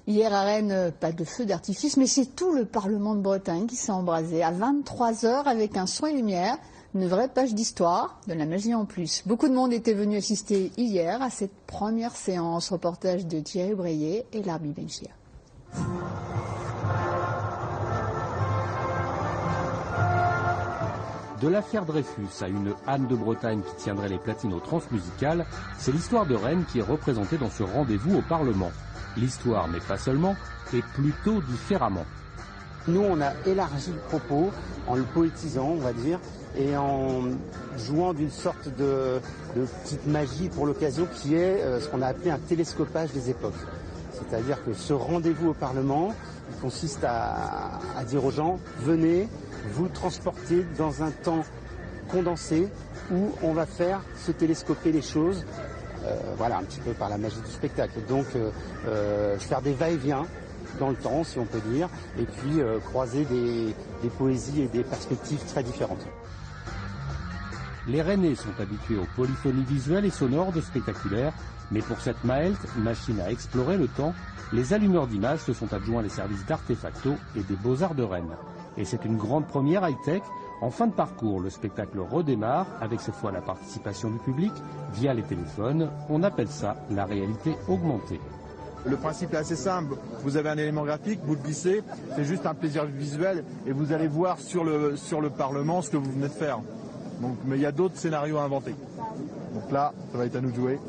Hier à Rennes, pas de feu d'artifice, mais c'est tout le Parlement de Bretagne qui s'est embrasé à 23 h avec un son et lumière, une vraie page d'histoire, de la magie en plus. Beaucoup de monde était venu assister hier à cette première séance. Reportage de Thierry Breillet et Larbi Benchir. De l'affaire Dreyfus à une Anne de Bretagne qui tiendrait les platines au Transmusical, c'est l'histoire de Rennes qui est représentée dans ce rendez-vous au Parlement. L'histoire, mais pas seulement, et plutôt différemment. Nous, on a élargi le propos en le poétisant, on va dire, et en jouant d'une sorte de petite magie pour l'occasion qui est ce qu'on a appelé un télescopage des époques. C'est-à-dire que ce rendez-vous au Parlement, il consiste à dire aux gens, venez, vous transporter dans un temps condensé où on va faire se télescoper les choses, voilà, un petit peu par la magie du spectacle. Donc faire des va-et-vient dans le temps, si on peut dire, et puis croiser des poésies et des perspectives très différentes. Les Rennais sont habitués aux polyphonies visuelles et sonores de spectaculaire, mais pour cette Maelt, machine à explorer le temps, les allumeurs d'images se sont adjoints les services d'Artefacto et des Beaux-Arts de Rennes. Et c'est une grande première high-tech. En fin de parcours, le spectacle redémarre avec cette fois la participation du public via les téléphones. On appelle ça la réalité augmentée. Le principe est assez simple, vous avez un élément graphique, vous le glissez, c'est juste un plaisir visuel et vous allez voir sur le Parlement ce que vous venez de faire. Donc, mais il y a d'autres scénarios à inventer. Donc là, ça va être à nous de jouer.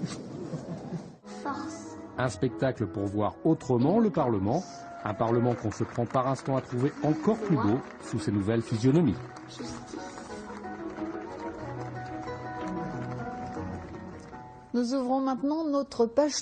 Un spectacle pour voir autrement le Parlement, un Parlement qu'on se prend par instant à trouver encore plus beau sous ses nouvelles physionomies. Nous ouvrons maintenant notre page